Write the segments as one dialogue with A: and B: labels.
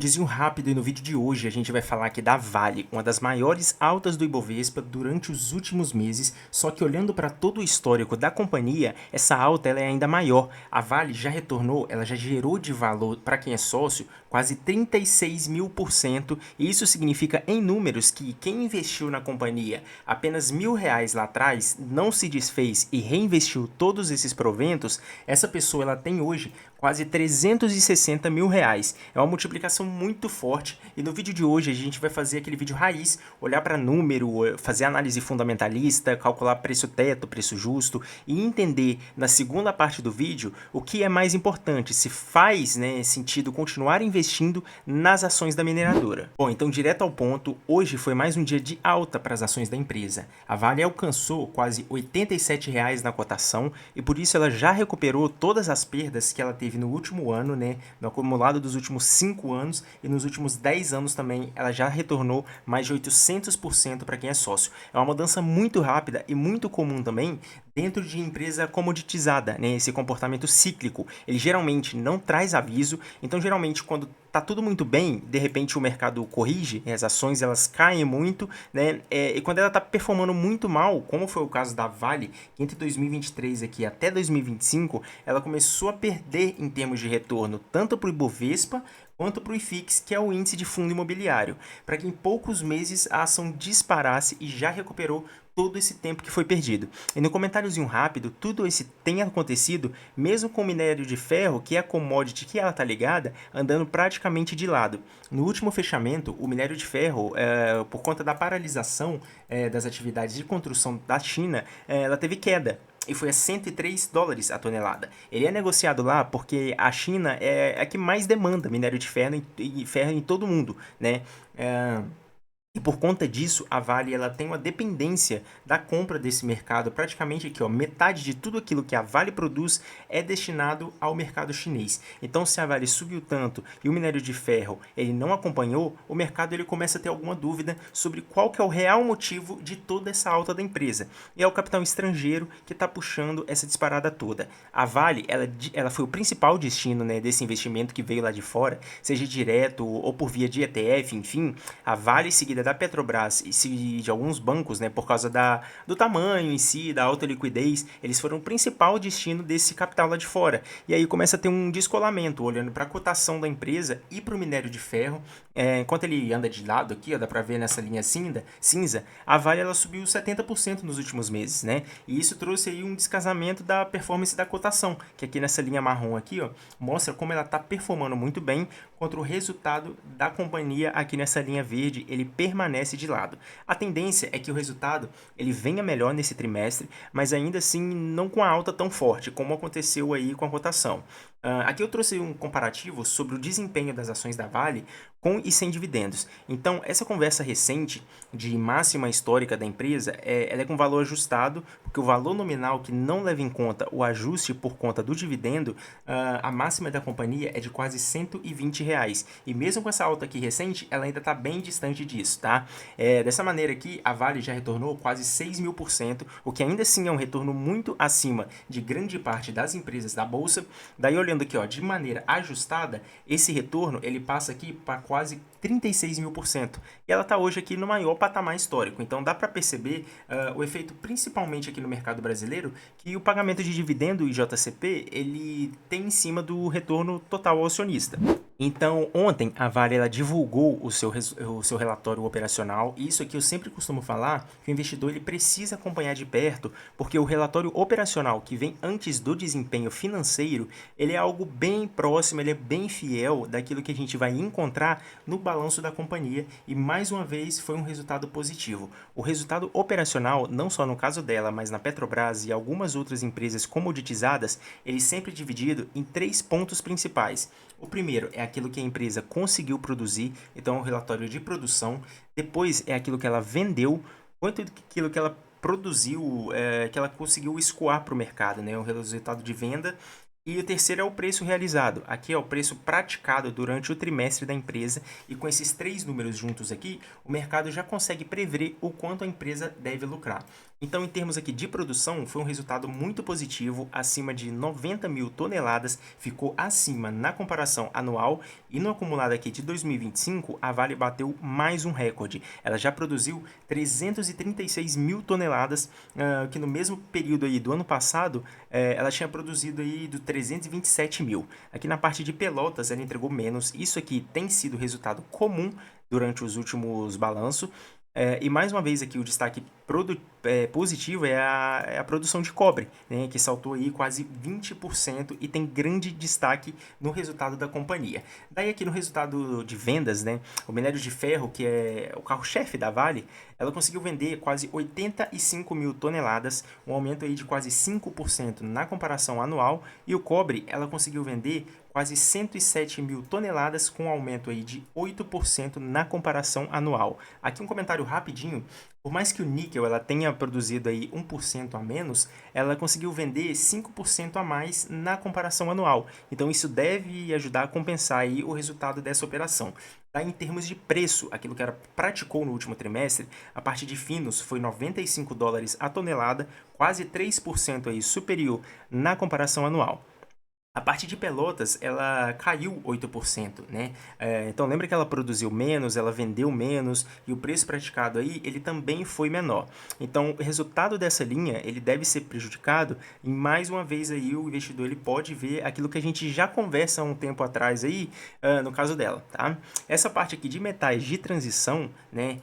A: Desvio rápido e no vídeo de hoje a gente vai falar aqui da Vale, uma das maiores altas do Ibovespa durante os últimos meses, só que olhando para todo o histórico da companhia, essa alta ela é ainda maior. A Vale já retornou, ela já gerou de valor para quem é sócio quase 36.000%, e isso significa em números que quem investiu na companhia apenas R$ 1.000 lá atrás, não se desfez e reinvestiu todos esses proventos, essa pessoa ela tem hoje quase R$ 360.000. É uma multiplicação muito forte e no vídeo de hoje a gente vai fazer aquele vídeo raiz, olhar para número, fazer análise fundamentalista, calcular preço teto, preço justo e entender na segunda parte do vídeo o que é mais importante, se faz sentido continuar investindo nas ações da mineradora. Bom, então direto ao ponto, hoje foi mais um dia de alta para as ações da empresa. A Vale alcançou quase R$ 87 na cotação e por isso ela já recuperou todas as perdas que ela teve no último ano, no acumulado dos últimos 5 anos, e nos últimos 10 anos também ela já retornou mais de 800% para quem é sócio. É uma mudança muito rápida e muito comum também dentro de empresa comoditizada, esse comportamento cíclico. Ele geralmente não traz aviso, então geralmente quando tá tudo muito bem, de repente o mercado corrige, as ações elas caem muito, e quando ela está performando muito mal, como foi o caso da Vale, que entre 2023 aqui até 2025, ela começou a perder em termos de retorno, tanto para o Ibovespa quanto para o IFIX, que é o índice de fundo imobiliário, para que em poucos meses a ação disparasse e já recuperou todo esse tempo que foi perdido. E no comentáriozinho rápido, tudo isso tem acontecido mesmo com o minério de ferro, que é a commodity que ela está ligada, andando praticamente de lado. No último fechamento, o minério de ferro, por conta da paralisação das atividades de construção da China, ela teve queda e foi a US$ 103 a tonelada. Ele é negociado lá porque a China é a que mais demanda minério de ferro em todo o mundo, e por conta disso, a Vale ela tem uma dependência da compra desse mercado. Praticamente aqui, ó, metade de tudo aquilo que a Vale produz é destinado ao mercado chinês. Então, se a Vale subiu tanto e o minério de ferro ele não acompanhou, o mercado ele começa a ter alguma dúvida sobre qual que é o real motivo de toda essa alta da empresa. E é o capital estrangeiro que está puxando essa disparada toda. A Vale ela foi o principal destino, desse investimento que veio lá de fora, seja direto ou por via de ETF, enfim. A Vale seguida da Petrobras e de alguns bancos, por causa do tamanho em si, da alta liquidez, eles foram o principal destino desse capital lá de fora. E aí começa a ter um descolamento, olhando para a cotação da empresa e para o minério de ferro. Enquanto ele anda de lado aqui, ó, dá para ver nessa linha cinza, a Vale ela subiu 70% nos últimos meses, E isso trouxe aí um descasamento da performance da cotação, que aqui nessa linha marrom aqui, ó, mostra como ela está performando muito bem contra o resultado da companhia aqui nessa linha verde, ele permanece de lado. A tendência é que o resultado ele venha melhor nesse trimestre, mas ainda assim não com a alta tão forte, como aconteceu aí com a cotação. Aqui eu trouxe um comparativo sobre o desempenho das ações da Vale com e sem dividendos. Então, essa conversa recente de máxima histórica da empresa, ela é com valor ajustado, porque o valor nominal que não leva em conta o ajuste por conta do dividendo, a máxima da companhia é de quase R$ 120. E mesmo com essa alta aqui recente, ela ainda está bem distante disso, tá? Dessa maneira aqui, a Vale já retornou quase 6.000%, o que ainda assim é um retorno muito acima de grande parte das empresas da Bolsa. Daí, olhando aqui, ó, de maneira ajustada, esse retorno ele passa aqui para quase 36.000%. E ela está hoje aqui no maior patamar histórico. Então dá para perceber o efeito, principalmente aqui no mercado brasileiro, que o pagamento de dividendo e JCP ele tem em cima do retorno total ao acionista. Então, ontem a Vale ela divulgou o seu relatório operacional, e isso aqui eu sempre costumo falar que o investidor ele precisa acompanhar de perto, porque o relatório operacional que vem antes do desempenho financeiro, ele é algo bem próximo, ele é bem fiel daquilo que a gente vai encontrar no balanço da companhia, e mais uma vez foi um resultado positivo. O resultado operacional, não só no caso dela, mas na Petrobras e algumas outras empresas comoditizadas, ele é sempre dividido em 3 pontos principais. O primeiro é aquilo que a empresa conseguiu produzir, então é um relatório de produção. Depois é aquilo que ela vendeu, quanto aquilo que ela produziu, que ela conseguiu escoar para o mercado, o resultado de venda. E o terceiro é o preço realizado. Aqui é o preço praticado durante o trimestre da empresa, e com esses três números juntos aqui, o mercado já consegue prever o quanto a empresa deve lucrar. Então, em termos aqui de produção, foi um resultado muito positivo, acima de 90 mil toneladas, ficou acima na comparação anual, e no acumulado aqui de 2025, a Vale bateu mais um recorde. Ela já produziu 336 mil toneladas, que no mesmo período aí do ano passado, ela tinha produzido aí do 327 mil. Aqui na parte de Pelotas, ela entregou menos. Isso aqui tem sido resultado comum durante os últimos balanços. E mais uma vez aqui o destaque positivo é a produção de cobre, né, que saltou aí quase 20% e tem grande destaque no resultado da companhia. Daí aqui no resultado de vendas, né, o minério de ferro, que é o carro-chefe da Vale, ela conseguiu vender quase 85 mil toneladas, um aumento aí de quase 5% na comparação anual, e o cobre ela conseguiu vender quase 107 mil toneladas, com um aumento aí de 8% na comparação anual. Aqui um comentário rapidinho: por mais que o níquel ela tenha produzido aí 1% a menos, ela conseguiu vender 5% a mais na comparação anual. Então isso deve ajudar a compensar aí o resultado dessa operação. Daí, em termos de preço, aquilo que ela praticou no último trimestre, a parte de finos foi 95 dólares a tonelada, quase 3% aí superior na comparação anual. A parte de Pelotas, ela caiu 8%, né? Então lembra que ela produziu menos, ela vendeu menos, e o preço praticado aí, ele também foi menor. Então, o resultado dessa linha, ele deve ser prejudicado, e mais uma vez aí o investidor ele pode ver aquilo que a gente já conversa há um tempo atrás aí, no caso dela, tá? Essa parte aqui de metais de transição, né,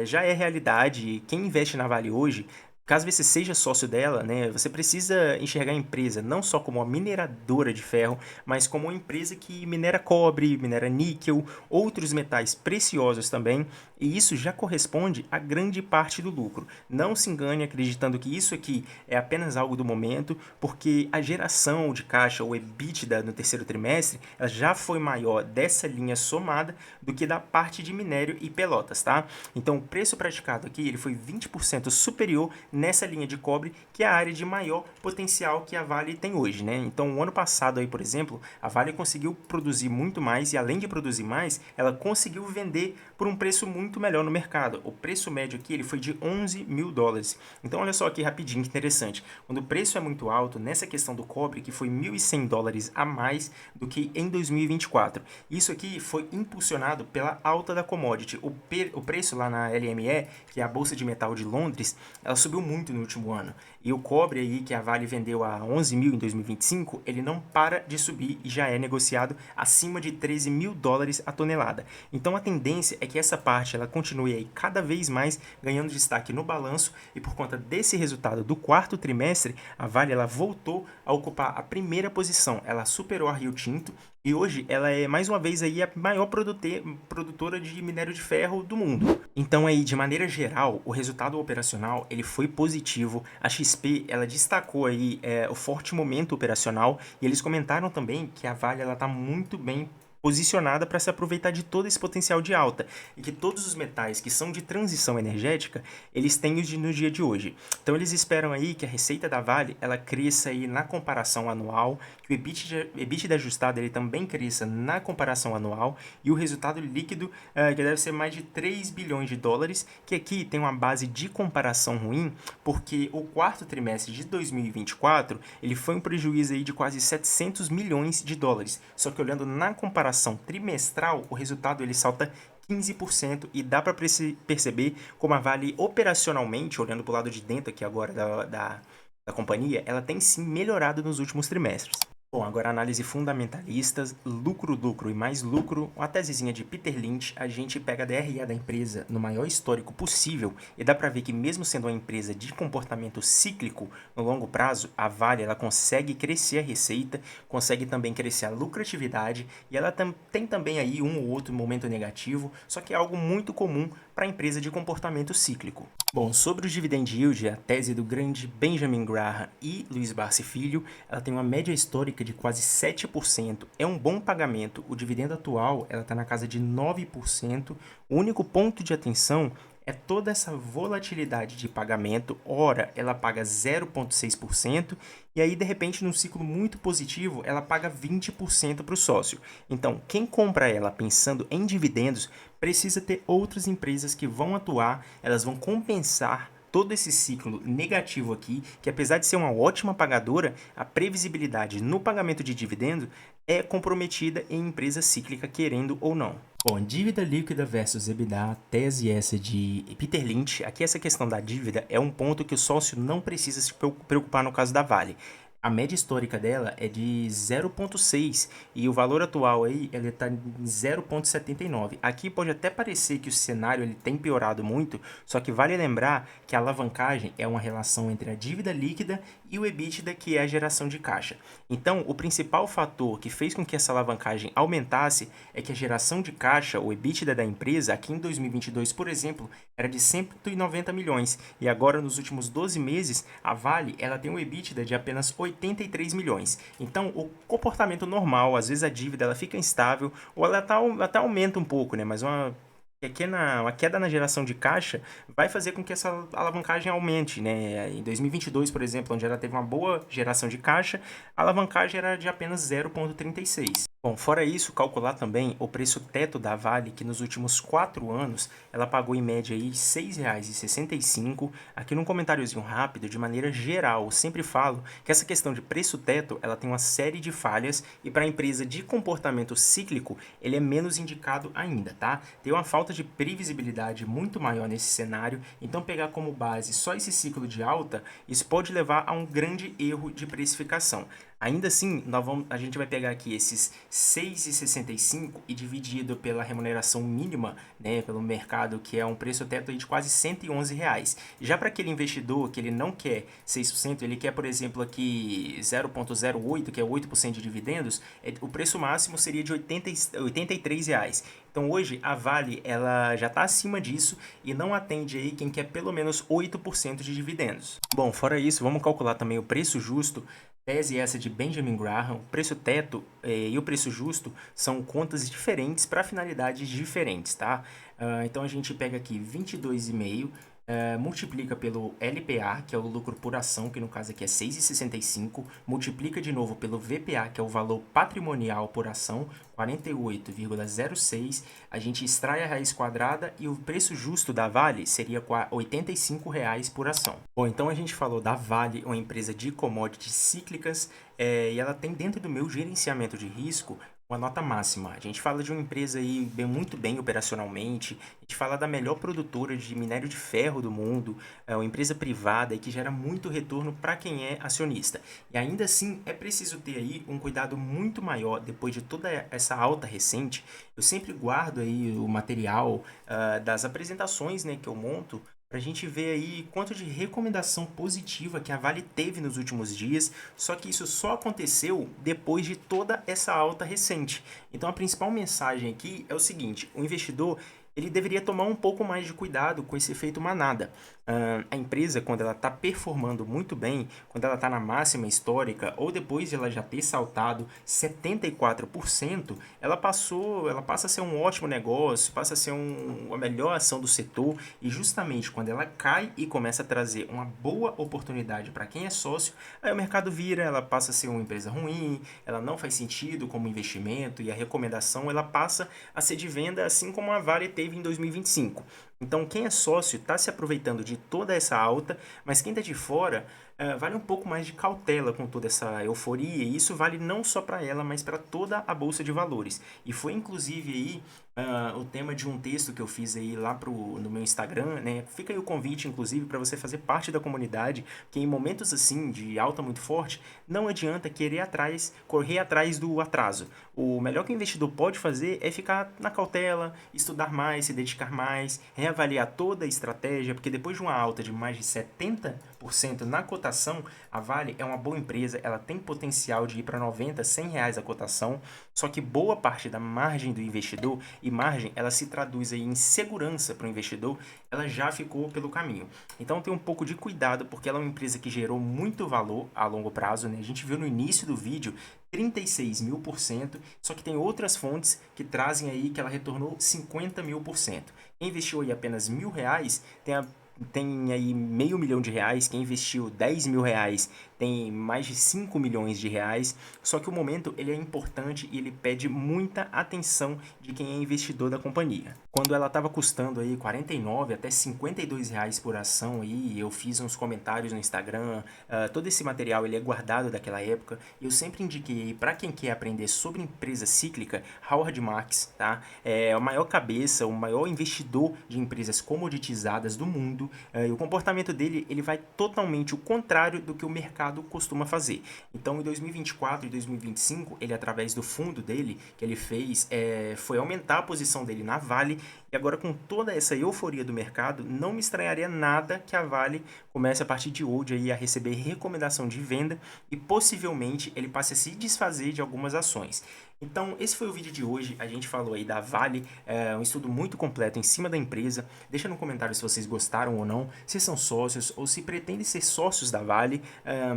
A: já é realidade. Quem investe na Vale hoje, caso você seja sócio dela, né, você precisa enxergar a empresa não só como uma mineradora de ferro, mas como uma empresa que minera cobre, minera níquel, outros metais preciosos também, e isso já corresponde a grande parte do lucro. Não se engane acreditando que isso aqui é apenas algo do momento, porque a geração de caixa, ou EBITDA, no terceiro trimestre, ela já foi maior dessa linha somada do que da parte de minério e Pelotas, tá? Então, o preço praticado aqui ele foi 20% superior nessa linha de cobre, que é a área de maior potencial que a Vale tem hoje, né? Então, o ano passado aí, por exemplo, a Vale conseguiu produzir muito mais, e além de produzir mais, ela conseguiu vender por um preço muito melhor no mercado. O preço médio aqui ele foi de 11 mil dólares. Então, olha só aqui rapidinho, que interessante. Quando o preço é muito alto, nessa questão do cobre, que foi 1.100 dólares a mais do que em 2024. Isso aqui foi impulsionado pela alta da commodity. O preço lá na LME, que é a Bolsa de Metal de Londres, ela subiu muito no último ano. E o cobre aí, que a Vale vendeu a 11 mil em 2025, ele não para de subir e já é negociado acima de 13 mil dólares a tonelada. Então a tendência é que essa parte ela continue aí cada vez mais ganhando destaque no balanço, e por conta desse resultado do quarto trimestre, a Vale ela voltou a ocupar a primeira posição. Ela superou a Rio Tinto, e hoje ela é mais uma vez aí a maior produtora de minério de ferro do mundo. Então aí, de maneira geral, o resultado operacional ele foi positivo. A XP ela destacou aí o forte momento operacional, e eles comentaram também que a Vale ela está muito bem posicionada para se aproveitar de todo esse potencial de alta, e que todos os metais que são de transição energética, eles têm no dia de hoje. Então eles esperam aí que a receita da Vale ela cresça aí na comparação anual, que o EBITDA ajustado ele também cresça na comparação anual, e o resultado líquido que deve ser mais de 3 bilhões de dólares, que aqui tem uma base de comparação ruim, porque o quarto trimestre de 2024 ele foi um prejuízo aí de quase 700 milhões de dólares. Só que olhando na comparação trimestral, o resultado ele salta 15%, e dá para perceber como a Vale operacionalmente, olhando para o lado de dentro aqui agora da companhia, ela tem sim melhorado nos últimos trimestres. Bom, agora análise fundamentalistas, lucro, lucro e mais lucro, uma tesezinha de Peter Lynch. A gente pega a DRE da empresa no maior histórico possível, e dá para ver que mesmo sendo uma empresa de comportamento cíclico, no longo prazo, a Vale ela consegue crescer a receita, consegue também crescer a lucratividade, e ela tem também aí um ou outro momento negativo, só que é algo muito comum para a empresa de comportamento cíclico. Bom, sobre o dividend yield, a tese do grande Benjamin Graham e Luiz Barsi Filho, ela tem uma média histórica de quase 7%. É um bom pagamento. O dividendo atual ela está na casa de 9%. O único ponto de atenção é toda essa volatilidade de pagamento. Ora, ela paga 0,6% e aí, de repente, num ciclo muito positivo, ela paga 20% para o sócio. Então, quem compra ela pensando em dividendos precisa ter outras empresas que vão atuar, elas vão compensar todo esse ciclo negativo aqui, que apesar de ser uma ótima pagadora, a previsibilidade no pagamento de dividendo é comprometida em empresa cíclica, querendo ou não. Bom, dívida líquida versus EBITDA, tese essa de Peter Lynch. Aqui essa questão da dívida é um ponto que o sócio não precisa se preocupar no caso da Vale. A média histórica dela é de 0,6 e o valor atual aí ele está em 0,79. Aqui pode até parecer que o cenário ele tem piorado muito, só que vale lembrar que a alavancagem é uma relação entre a dívida líquida e o EBITDA, que é a geração de caixa. Então, o principal fator que fez com que essa alavancagem aumentasse é que a geração de caixa, o EBITDA da empresa, aqui em 2022, por exemplo, era de 190 milhões e agora nos últimos 12 meses a Vale ela tem um EBITDA de apenas 83 milhões. Então, o comportamento normal, às vezes a dívida ela fica instável ou ela até aumenta um pouco, né? Mas uma queda na geração de caixa vai fazer com que essa alavancagem aumente, né? Em 2022, por exemplo, onde ela teve uma boa geração de caixa, a alavancagem era de apenas 0,36. Bom, fora isso, calcular também o preço teto da Vale, que nos últimos 4 anos ela pagou em média aí R$ 6,65. Aqui num comentáriozinho rápido, de maneira geral, eu sempre falo que essa questão de preço teto ela tem uma série de falhas e para a empresa de comportamento cíclico ele é menos indicado ainda, tá? Tem uma falta de previsibilidade muito maior nesse cenário, então pegar como base só esse ciclo de alta, isso pode levar a um grande erro de precificação. Ainda assim, a gente vai pegar aqui esses R$ 6,65 e dividido pela remuneração mínima, né, pelo mercado, que é um preço teto aí de quase R$ 111 reais. Já para aquele investidor que ele não quer 6%, ele quer, por exemplo, aqui 0,08, que é 8% de dividendos, o preço máximo seria de R$ 83 reais. Então hoje a Vale ela já está acima disso e não atende aí quem quer pelo menos 8% de dividendos. Bom, fora isso, vamos calcular também o preço justo. Tese essa de Benjamin Graham, o preço teto e o preço justo são contas diferentes para finalidades diferentes, tá? Então a gente pega aqui 22,5, multiplica pelo LPA, que é o lucro por ação, que no caso aqui é 6,65, multiplica de novo pelo VPA, que é o valor patrimonial por ação, 48,06, a gente extrai a raiz quadrada e o preço justo da Vale seria R$ 85 reais por ação. Bom, então a gente falou da Vale, uma empresa de commodities cíclicas, e ela tem dentro do meu gerenciamento de risco uma nota máxima. A gente fala de uma empresa aí muito bem operacionalmente, a gente fala da melhor produtora de minério de ferro do mundo, é uma empresa privada e que gera muito retorno para quem é acionista. E ainda assim é preciso ter aí um cuidado muito maior depois de toda essa alta recente. Eu sempre guardo aí o material das apresentações, né, que eu monto para a gente ver aí quanto de recomendação positiva que a Vale teve nos últimos dias, só que isso só aconteceu depois de toda essa alta recente. Então a principal mensagem aqui é o seguinte: o investidor ele deveria tomar um pouco mais de cuidado com esse efeito manada. A empresa, quando ela está performando muito bem, quando ela está na máxima histórica, ou depois de ela já ter saltado 74%, ela passa a ser um ótimo negócio, passa a ser a melhor ação do setor, e justamente quando ela cai e começa a trazer uma boa oportunidade para quem é sócio, aí o mercado vira, ela passa a ser uma empresa ruim, ela não faz sentido como investimento, e a recomendação ela passa a ser de venda, assim como a Vale teve em 2025. Então, quem é sócio está se aproveitando de toda essa alta, mas quem está de fora vale um pouco mais de cautela com toda essa euforia, e isso vale não só para ela, mas para toda a Bolsa de Valores. E foi inclusive aí o tema de um texto que eu fiz aí lá no meu Instagram, né? Fica aí o convite, inclusive, para você fazer parte da comunidade, que em momentos assim de alta muito forte, não adianta correr atrás do atraso. O melhor que o investidor pode fazer é ficar na cautela, estudar mais, se dedicar mais, reavaliar toda a estratégia, porque depois de uma alta de mais de 70% na cotação, a Vale é uma boa empresa, ela tem potencial de ir para 90, 100 reais a cotação, só que boa parte da margem do investidor e e margem, ela se traduz aí em segurança para o investidor, ela já ficou pelo caminho. Então tem um pouco de cuidado, porque ela é uma empresa que gerou muito valor a longo prazo, né? A gente viu no início do vídeo 36.000%, só que tem outras fontes que trazem aí que ela retornou 50.000%. Quem investiu aí apenas R$ 1.000 tem aí R$ 500.000. Quem investiu R$ 10.000 tem mais de 5 milhões de reais. Só que o momento ele é importante e ele pede muita atenção de quem é investidor da companhia. Quando ela estava custando aí 49 até R$ 52 por ação, aí eu fiz uns comentários no Instagram. Todo esse material ele é guardado daquela época. Eu sempre indiquei para quem quer aprender sobre empresa cíclica, Howard Marks, tá? É o maior cabeça, o maior investidor de empresas comoditizadas do mundo. E o comportamento dele ele vai totalmente o contrário do que o mercado costuma fazer. Então, em 2024 e 2025, ele, através do fundo dele, que ele fez, foi aumentar a posição dele na Vale. E agora, com toda essa euforia do mercado, não me estranharia nada que a Vale comece a partir de hoje aí a receber recomendação de venda e possivelmente ele passe a se desfazer de algumas ações. Então, esse foi o vídeo de hoje. A gente falou aí da Vale, um estudo muito completo em cima da empresa. Deixa no comentário se vocês gostaram ou não, se são sócios ou se pretendem ser sócios da Vale.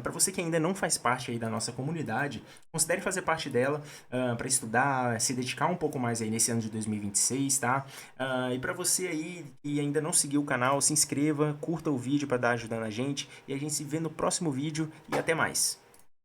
A: Para você que ainda não faz parte aí da nossa comunidade, considere fazer parte dela para estudar, se dedicar um pouco mais aí nesse ano de 2026, tá? E para você aí que ainda não seguiu o canal, se inscreva, curta o vídeo para dar ajudando a gente e a gente se vê no próximo vídeo e até mais.